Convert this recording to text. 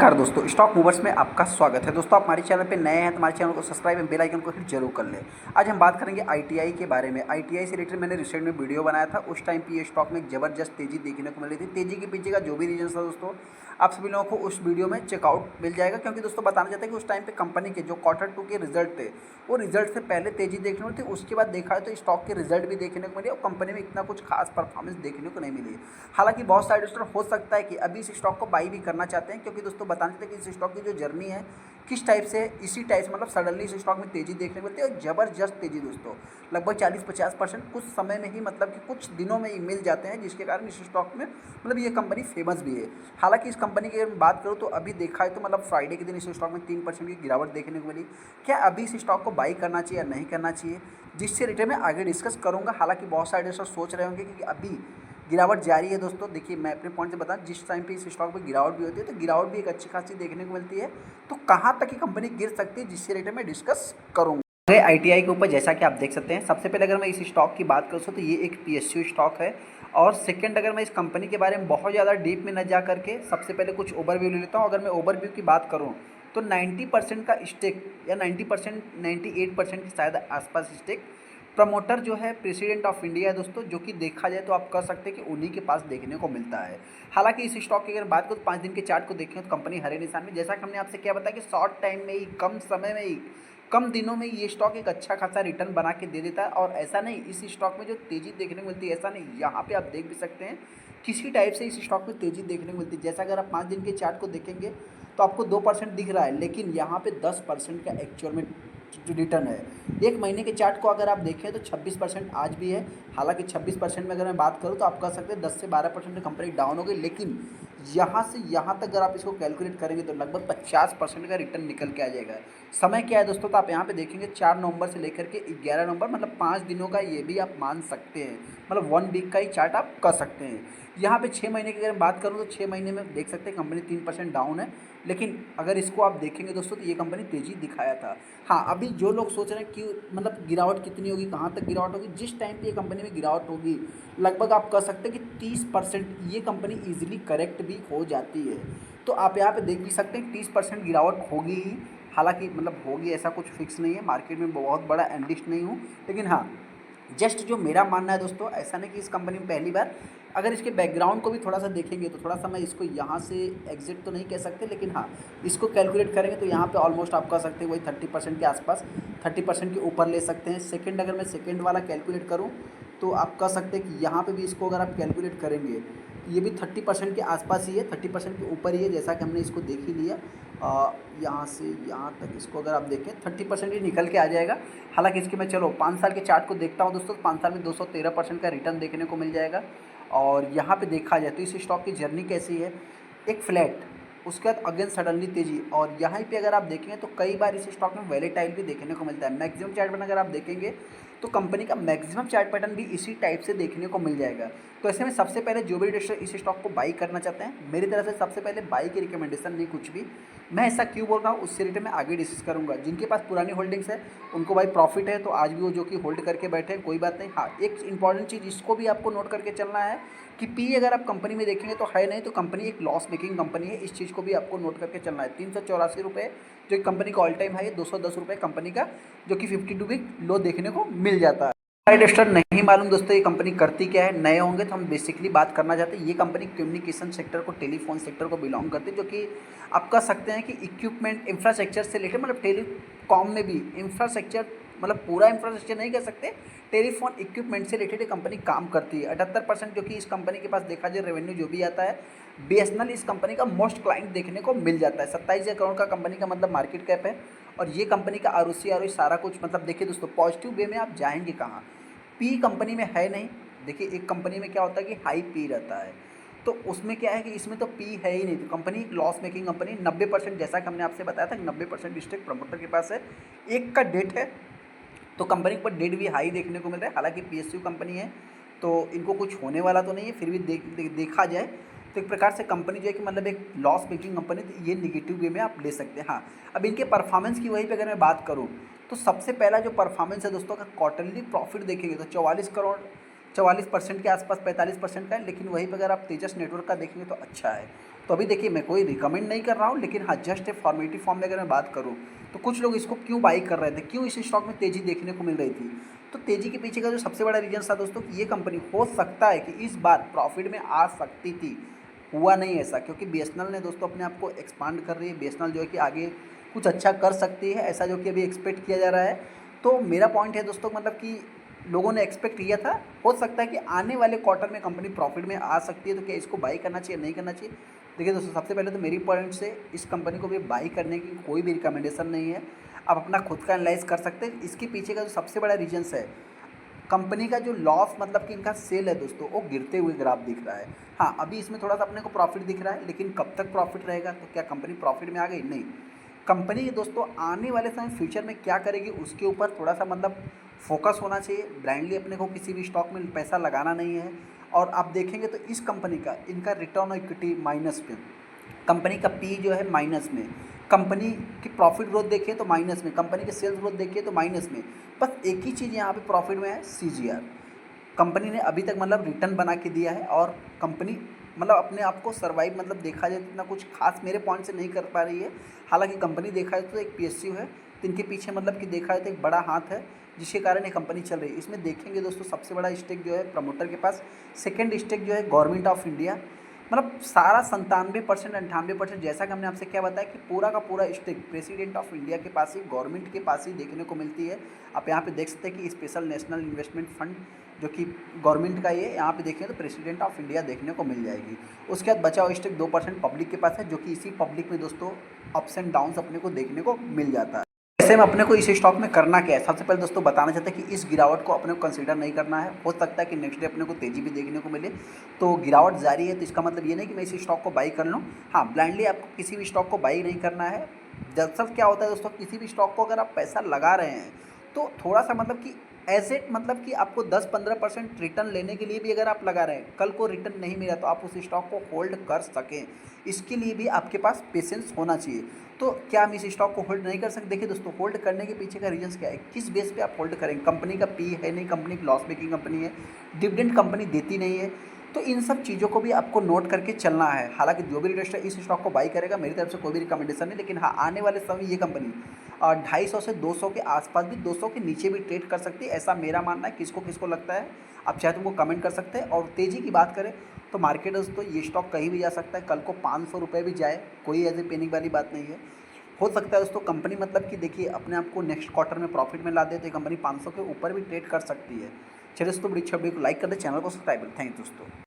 नमस्कार दोस्तों, stock movers में आपका स्वागत है। दोस्तों, आप हमारे चैनल पे नए हैं तो हमारे चैनल को सब्सक्राइब एंड बेल आइकन को हिट जरूर कर लें। आज हम बात करेंगे आईटीआई के बारे में। आईटीआई से रिलेटेड मैंने रिसेंट में वीडियो बनाया था। उस टाइम पे ये स्टॉक में एक ज़बरदस्त तेज़ी देखने को मिल रही थी। तेज़ी के पीछे का जो भी रीजन था दोस्तों, आप सभी लोगों को उस वीडियो में चेकआउट मिल जाएगा, क्योंकि दोस्तों बताना चाहते हैं कि उस टाइम पे कंपनी के जो Q2 के रिजल्ट थे, वो रिजल्ट से पहले तेज़ी देखने को थी। उसके बाद देखा है तो स्टॉक के रिजल्ट भी देखने को मिले और कंपनी में इतना कुछ खास परफॉर्मेंस देखने को नहीं मिली। हालांकि बहुत सारे दोस्तों हो सकता है कि अभी इस स्टॉक को बाई भी करना चाहते हैं, क्योंकि दोस्तों बताना चाहते हैं कि इस स्टॉक की जो जर्नी है किस टाइप से, इसी टाइप से मतलब सडनली इस स्टॉक में तेज़ी देखने को मिलती है। और ज़बरदस्त तेज़ी दोस्तों, लगभग 40-50% कुछ समय में ही, मतलब कि कुछ दिनों में ही मिल जाते हैं, जिसके कारण इस स्टॉक में मतलब ये कंपनी फेमस भी है। हालांकि इस कंपनी की अगर बात करूँ तो अभी देखा है तो मतलब फ्राइडे के दिन इस स्टॉक में 3% की गिरावट देखने को मिली। क्या अभी इस स्टॉक को बाई करना चाहिए या नहीं करना चाहिए, जिससे रिलेटेड मैं आगे डिस्कस करूँगा। हालांकि बहुत सारे दोस्तों सोच रहे होंगे कि अभी गिरावट जारी है। दोस्तों देखिए, मैं अपने पॉइंट से बताऊं, जिस टाइम पे इस स्टॉक में गिरावट भी होती है तो गिरावट भी एक अच्छी खासी देखने को मिलती है। तो कहाँ तक ये कंपनी गिर सकती है, जिससे रिलेटेड मैं डिस्कस करूँगा। आईटीआई के ऊपर जैसा कि आप देख सकते हैं, सबसे पहले अगर मैं इस स्टॉक की बात करूँ तो ये एक पीएसयू स्टॉक है। और सेकंड, अगर मैं इस कंपनी के बारे में बहुत ज़्यादा डीप में न जा करके सबसे पहले कुछ ओवरव्यू ले लेता हूँ। अगर मैं ओवरव्यू की बात करूँ तो 90% का स्टेक या 90%, 98% के शायद आसपास स्टेक प्रमोटर जो है प्रेसिडेंट ऑफ इंडिया है दोस्तों, जो कि देखा जाए तो आप कह सकते हैं कि उन्हीं के पास देखने को मिलता है। हालांकि इस स्टॉक की अगर बात करूँ तो 5 दिन के चार्ट को देखें तो कंपनी हरे निशान में, जैसा कि हमने आपसे क्या बताया कि शॉर्ट टाइम में ही, कम समय में ही, कम दिनों में ये स्टॉक एक अच्छा खासा रिटर्न बना के दे देता है। और ऐसा नहीं, इस स्टॉक में जो तेज़ी देखने को मिलती है, ऐसा नहीं, यहाँ पे आप देख भी सकते हैं किसी टाइप से इस स्टॉक में तेज़ी देखने को मिलती है। जैसा अगर आप 5 दिन के चार्ट को देखेंगे तो आपको 2% दिख रहा है, लेकिन यहाँ पे 10% का एक्चुअल में जो रिटर्न है। एक महीने के चार्ट को अगर आप देखें तो 26% आज भी है। हालांकि 26% में अगर मैं बात करूँ तो आप कह सकते हैं 10 से 12% कंपनी डाउन हो गई, लेकिन यहाँ से यहाँ तक अगर आप इसको कैलकुलेट करेंगे तो लगभग 50% का रिटर्न निकल के आ जाएगा। समय क्या है दोस्तों, तो आप यहाँ पे देखेंगे 4 नवंबर से लेकर के 11 नवंबर, मतलब 5 दिनों का ये भी आप मान सकते हैं, मतलब 1 वीक का ही चार्ट आप कर सकते हैं। यहाँ पे 6 महीने की अगर बात करूँ तो 6 महीने में देख सकते हैं कंपनी 3% डाउन है, लेकिन अगर इसको आप देखेंगे दोस्तों तो ये कंपनी तेज़ी दिखाया था। हाँ, अभी जो लोग सोच रहे हैं कि मतलब गिरावट कितनी होगी, कहाँ तक गिरावट होगी, जिस टाइम पे ये कंपनी में गिरावट होगी लगभग आप कह सकते हैं कि 30% ये कंपनी ईजिली करेक्ट भी हो जाती है। तो आप यहाँ पे देख भी सकते हैं 30% गिरावट होगी ही। हालांकि मतलब होगी ऐसा कुछ फिक्स नहीं है, मार्केट में बहुत बड़ा एनालिस्ट नहीं हूँ, लेकिन हाँ, जस्ट जो मेरा मानना है दोस्तों, ऐसा नहीं कि इस कंपनी में पहली बार, अगर इसके बैकग्राउंड को भी थोड़ा सा देखेंगे तो थोड़ा सा, मैं इसको यहाँ से एग्जिट तो नहीं कह सकते, लेकिन हाँ, इसको कैलकुलेट करेंगे तो यहाँ पे ऑलमोस्ट आप कह सकते हैं वही 30% के आसपास, 30% के ऊपर ले सकते हैं। सेकंड, अगर मैं सेकंड वाला कैलकुलेट करूँ तो आप कह सकते हैं कि यहाँ पे भी इसको अगर आप कैलकुलेट करेंगे ये भी 30% के आसपास ही है, 30% के ऊपर ही है, जैसा कि हमने इसको देख ही लिया। यहाँ से यहाँ तक इसको अगर आप देखें 30% ही निकल के आ जाएगा। हालांकि इसके मैं चलो 5 साल के चार्ट को देखता हूँ दोस्तों, 5 साल में 213% का रिटर्न देखने को मिल जाएगा। और यहाँ पे देखा जाए तो इस स्टॉक की जर्नी कैसी है, एक फ्लैट, उसके बाद अगेन सडनली तेज़ी। और यहाँ पे अगर आप देखेंगे तो कई बार इस स्टॉक में वैलेटाइल भी देखने को मिलता है। मैक्सिमम चार्ट पैटर्न अगर आप देखेंगे तो कंपनी का मैक्सिमम चार्ट पैटर्न भी इसी टाइप से देखने को मिल जाएगा। तो ऐसे में सबसे पहले जो भी इन्वेस्टर इस स्टॉक को बाई करना चाहते हैं, मेरी तरफ से सबसे पहले बाई की रिकमेंडेशन नहीं कुछ भी। मैं ऐसा क्यों बोल रहा हूँ उससे रिलेटेड मैं आगे डिस्कस करूँगा। जिनके पास पुरानी होल्डिंग्स है उनको भाई प्रॉफिट है, तो आज भी वो जो कि होल्ड करके बैठे हैं, कोई बात नहीं। हाँ, एक इंपॉर्टेंट चीज़ इसको भी आपको नोट करके चलना है कि पी अगर आप कंपनी में देखेंगे तो है नहीं, तो कंपनी एक लॉस मेकिंग कंपनी है। इस चीज़ को भी आपको नोट करके चलना है। 384 रुपये जो कंपनी का ऑल टाइम हाई है, 210 रुपये कंपनी का जो कि 52 वीक लो देखने को मिल जाता है। इन्वेस्टर नहीं मालूम दोस्तों ये कंपनी करती क्या है, नए होंगे तो हम बेसिकली बात करना चाहते हैं। ये कंपनी कम्युनिकेशन सेक्टर को, टेलीफोन सेक्टर को बिलोंग करती है, जो कि आप कह सकते हैं कि इक्विपमेंट इंफ्रास्ट्रक्चर से रिलेटेड, मतलब टेलीकॉम में भी इंफ्रास्ट्रक्चर, मतलब पूरा इंफ्रास्ट्रक्चर नहीं कह सकते, टेलीफोन इक्विपमेंट से रिलेटेड कंपनी काम करती है। 78% जो कि इस कंपनी के पास देखा जाए रेवेन्यू जो भी आता है, बीएसएनएल इस कंपनी का मोस्ट क्लाइंट देखने को मिल जाता है। 27 करोड़ का कंपनी का मतलब मार्केट कैप है। और ये कंपनी का आरओसी सारा कुछ, मतलब देखिए दोस्तों, पॉजिटिव वे में आप जाएंगे कहाँ, पी कंपनी में है नहीं। देखिए एक कंपनी में क्या होता है कि हाई पी रहता है, तो उसमें क्या है कि इसमें तो पी है ही नहीं, तो कंपनी लॉस मेकिंग कंपनी। 90%, जैसा कि हमने आपसे बताया था, 90% स्टेक प्रमोटर के पास है। एक का डेट है, तो कंपनी पर डेट भी हाई देखने को मिल रहा है। हालांकि पीएसयू कंपनी है तो इनको कुछ होने वाला तो नहीं है, फिर भी देखा जाए तो एक प्रकार से कंपनी जो है कि मतलब एक लॉस मेकिंग कंपनी, तो ये निगेटिव वे में आप ले सकते हैं। हाँ, अब इनके परफॉर्मेंस की वहीं पे अगर मैं बात करूँ तो सबसे पहला जो परफॉर्मेंस है दोस्तों, अगर क्वार्टरली प्रॉफिट देखेंगे तो 44 करोड़, 44% के आसपास, 45% का है। लेकिन वहीं पर अगर आप तेजस नेटवर्क का देखेंगे तो अच्छा है, तो अभी देखिए मैं कोई रिकमेंड नहीं कर रहा हूँ, लेकिन हाँ जस्ट ए फॉर्मेटिव फॉर्म में अगर मैं बात करूँ तो कुछ लोग इसको क्यों बाई कर रहे थे, क्यों इस स्टॉक में तेज़ी देखने को मिल रही थी। तो तेज़ी के पीछे का जो सबसे बड़ा रीज़न था दोस्तों कि ये कंपनी हो सकता है कि इस बार प्रॉफिट में आ सकती थी। हुआ नहीं ऐसा, क्योंकि बीएसएनएल ने दोस्तों अपने आप को एक्सपांड कर रही है, बीएसएनएल जो है कि आगे कुछ अच्छा कर सकती है, ऐसा जो कि अभी एक्सपेक्ट किया जा रहा है। तो मेरा पॉइंट है दोस्तों मतलब कि लोगों ने एक्सपेक्ट किया था, हो सकता है कि आने वाले क्वार्टर में कंपनी प्रॉफिट में आ सकती है, तो क्या इसको बाई करना चाहिए नहीं करना चाहिए। देखिए दोस्तों सबसे पहले तो मेरी पॉइंट से इस कंपनी को भी बाई करने की कोई भी रिकमेंडेशन नहीं है। आप अपना खुद का एनालाइज कर सकते हैं। इसके पीछे का जो सबसे बड़ा रीजन्स है, कंपनी का जो लॉस मतलब कि इनका सेल है दोस्तों वो गिरते हुए ग्राफ दिख रहा है। हाँ अभी इसमें थोड़ा सा अपने को प्रॉफिट दिख रहा है, लेकिन कब तक प्रॉफिट रहेगा, तो क्या कंपनी प्रॉफिट में आ गई, नहीं। कंपनी दोस्तों आने वाले समय फ्यूचर में क्या करेगी उसके ऊपर थोड़ा सा मतलब फोकस होना चाहिए। ब्लाइंडली अपने को किसी भी स्टॉक में पैसा लगाना नहीं है। और आप देखेंगे तो इस कंपनी का इनका रिटर्न ऑन इक्विटी माइनस में, कंपनी का पी जो है माइनस में, कंपनी की प्रॉफिट ग्रोथ देखिए तो माइनस में, कंपनी के सेल्स ग्रोथ देखिए तो माइनस में। बस एक ही चीज़ यहाँ पे प्रॉफिट में है, सीजीआर। कंपनी ने अभी तक मतलब रिटर्न बना के दिया है, और कंपनी मतलब अपने आप को सर्वाइव मतलब देखा जाए तो इतना कुछ खास मेरे पॉइंट से नहीं कर पा रही है। हालांकि कंपनी देखा जाए तो एक पीएसयू है, तो इनके पीछे मतलब कि देखा जाए तो एक बड़ा हाथ है, जिसके कारण ये कंपनी चल रही है। इसमें देखेंगे दोस्तों सबसे बड़ा स्टेक जो है प्रमोटर के पास, सेकेंड स्टेक जो है गवर्नमेंट ऑफ इंडिया, मतलब सारा 97% 98%, जैसा कि हमने आपसे क्या बताया कि पूरा का पूरा स्टेक प्रेसिडेंट ऑफ इंडिया के पास ही, गवर्नमेंट के पास ही देखने को मिलती है। आप यहाँ पे देख सकते हैं कि स्पेशल नेशनल इन्वेस्टमेंट फंड जो कि गवर्नमेंट का ये यहाँ पे देखें तो प्रेसिडेंट ऑफ इंडिया देखने को मिल जाएगी। उसके बाद बचा हुआ स्टेक 2% पब्लिक के पास है, जो कि इसी पब्लिक में दोस्तों अप्स एंड डाउन्स अपने को देखने को मिल जाता है। ऐसे में अपने को इस स्टॉक में करना क्या है, सबसे पहले दोस्तों बताना चाहते हैं कि इस गिरावट को अपने को कंसीडर नहीं करना है। हो सकता है कि नेक्स्ट डे अपने को तेजी भी देखने को मिले। तो गिरावट जारी है तो इसका मतलब ये नहीं कि मैं इस स्टॉक को बाई कर लूँ। हाँ ब्लाइंडली आपको किसी भी स्टॉक को बाई नहीं करना है। दरअसल क्या होता है दोस्तों, किसी भी स्टॉक को अगर आप पैसा लगा रहे हैं तो थोड़ा सा मतलब कि एसेट मतलब कि आपको 10-15% रिटर्न लेने के लिए भी अगर आप लगा रहे हैं, कल को रिटर्न नहीं मिला तो आप उस स्टॉक को होल्ड कर सकें, इसके लिए भी आपके पास पेशेंस होना चाहिए। तो क्या हम इस स्टॉक को होल्ड नहीं कर सकते। देखिए दोस्तों होल्ड करने के पीछे का रीजन क्या है, किस बेस पे आप होल्ड करेंगे। कंपनी का पी है नहीं, कंपनी की लॉस मेकिंग कंपनी है, डिविडेंड कंपनी देती नहीं है। तो इन सब चीज़ों को भी आपको नोट करके चलना है। हालांकि जो भी इन्वेस्टर इस स्टॉक को बाई करेगा, मेरी तरफ से कोई भी रिकमेंडेशन नहीं, लेकिन हाँ आने वाले समय ये कंपनी 250 से 200 के आसपास भी, 200 के नीचे भी ट्रेड कर सकती है, ऐसा मेरा मानना है। किसको किसको लगता है आप चाहे तो वो कमेंट कर सकते हैं। और तेज़ी की बात करें तो मार्केट दोस्तों ये स्टॉक कहीं भी जा सकता है, कल को 500 रुपये भी जाए, कोई ऐसे पैनिक वाली बात नहीं है। हो सकता है दोस्तों कंपनी मतलब कि देखिए अपने आप को नेक्स्ट क्वार्टर में प्रॉफिट में ला दे, तो कंपनी 500 के ऊपर भी ट्रेड कर सकती है। चलिए दोस्तों बड़ी छवि को लाइक कर दे, चैनल को सब्सक्राइब करें। थैंक यू दोस्तों।